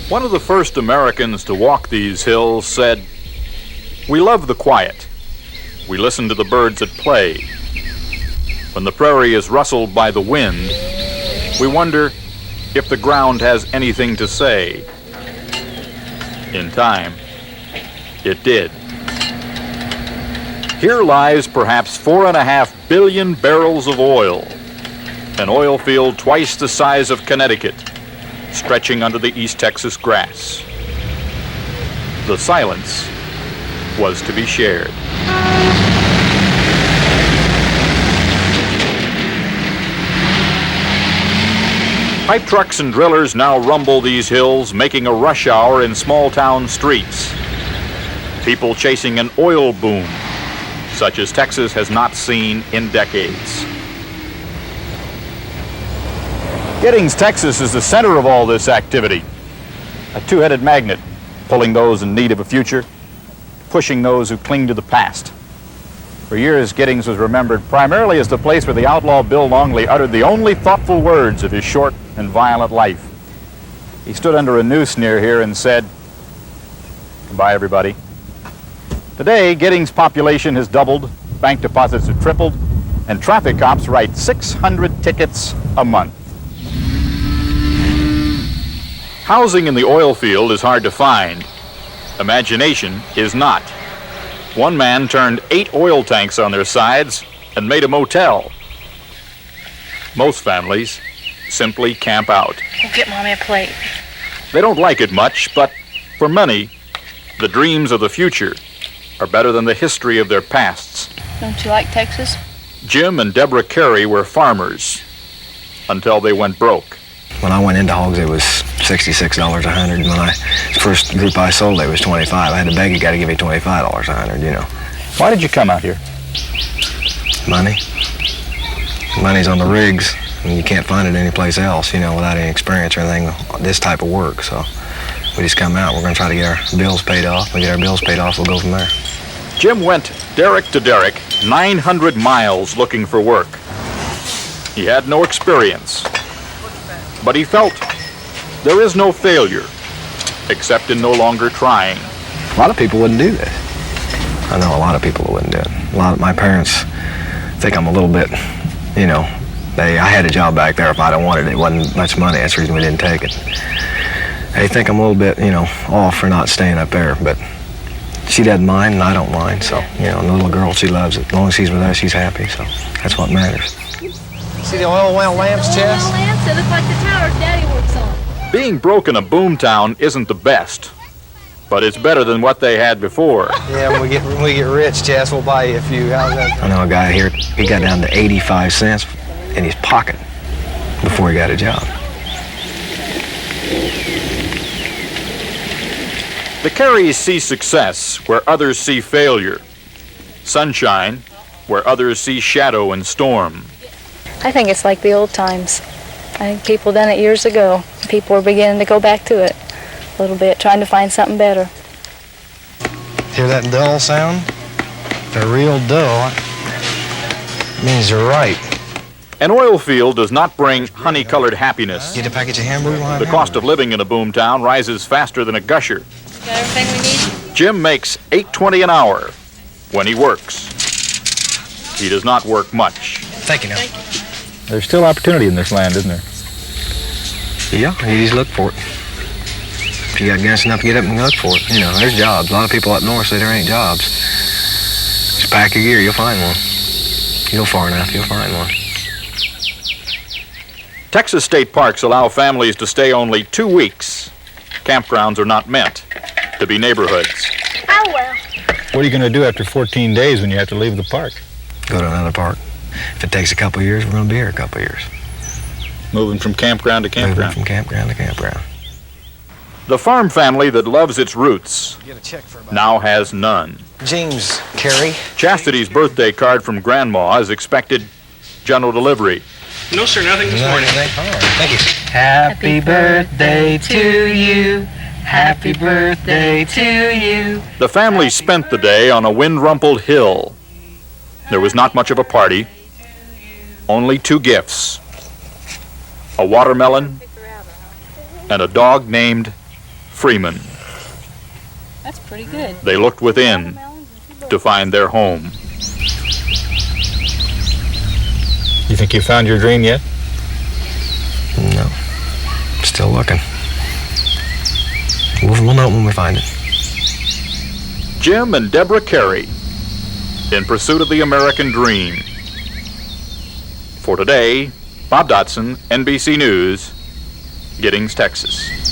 One of the first Americans to walk these hills said, "We love the quiet. We listen to the birds at play. When the prairie is rustled by the wind, we wonder if the ground has anything to say." In time, it did. Here lies perhaps 4.5 billion barrels of oil, an oil field twice the size of Connecticut, stretching under the East Texas grass. The silence was to be shared. Pipe trucks and drillers now rumble these hills, making a rush hour in small town streets. People chasing an oil boom, such as Texas has not seen in decades. Giddings, Texas is the center of all this activity. A two-headed magnet, pulling those in need of a future, pushing those who cling to the past. For years, Giddings was remembered primarily as the place where the outlaw Bill Longley uttered the only thoughtful words of his short and violent life. He stood under a noose near here and said, "Goodbye, everybody." Today, Giddings' population has doubled, bank deposits have tripled, and traffic cops write 600 tickets a month. Housing in the oil field is hard to find. Imagination is not. One man turned 8 oil tanks on their sides and made a motel. Most families simply camp out. Go get Mommy a plate. They don't like it much, but for many, the dreams of the future are better than the history of their pasts. Don't you like Texas? Jim and Deborah Carey were farmers until they went broke. When I went into hogs, it was $66 a hundred. When first group I sold, it was $25. I had to beg, you got to give me $25 a hundred, you know. Why did you come out here? Money. Money's on the rigs, and you can't find it anyplace else, you know, without any experience or anything, this type of work. So we just come out. We're going to try to get our bills paid off. When we get our bills paid off, we'll go from there. Jim went derrick to derrick, 900 miles looking for work. He had no experience, but he felt there is no failure except in no longer trying. A lot of people wouldn't do this. I know a lot of people that wouldn't do it. A lot of my parents think I'm a little bit, you know, I had a job back there. If I'd have wanted it, it wasn't much money. That's the reason we didn't take it. They think I'm a little bit, you know, off for not staying up there, but she doesn't mind and I don't mind. So, you know, the little girl, she loves it. As long as she's with us, she's happy. So that's what matters. See the oil well lamps, Chess? Oil lamps, they look like the towers Daddy works on. Being broke in a boomtown isn't the best, but it's better than what they had before. Yeah, when we get rich, Chess, we'll buy you a few. How's that? I know a guy here, he got down to 85 cents in his pocket before he got a job. The Careys see success where others see failure, sunshine where others see shadow and storm. I think it's like the old times. I think people done it years ago. People are beginning to go back to it a little bit, trying to find something better. Hear that dull sound? They're real dull. It means they're right. An oil field does not bring honey-colored happiness. Get a package of hamburger? The cost of living in a boomtown rises faster than a gusher. Got everything we need? Jim makes $8.20 an hour when he works. He does not work much. Thank you, now. There's still opportunity in this land, isn't there? Yeah, you just look for it. If you got guts enough to get up and look for it, you know, there's jobs. A lot of people up north say there ain't jobs. Just pack your gear, you'll find one. You go far enough, you'll find one. Texas state parks allow families to stay only 2 weeks. Campgrounds are not meant to be neighborhoods. Oh, well. What are you going to do after 14 days when you have to leave the park? Go to another park. If it takes a couple of years, we're going to be here a couple of years. Moving from campground to Moving campground. from campground to campground. The farm family that loves its roots now has none. James Carey. Chastity's birthday card from Grandma is expected general delivery. No, sir, nothing this morning. Thank you. Happy birthday to you. Happy birthday to you. The family spent the day on a wind-rumpled hill. There was not much of a party, only 2 gifts, a watermelon and a dog named freemen. That's pretty good. They looked within to find their home. You think you found your dream yet? No. Still looking. We'll know when we find it. Jim and Deborah Carey, in pursuit of the American dream. For today, Bob Dotson, NBC News, Giddings, Texas.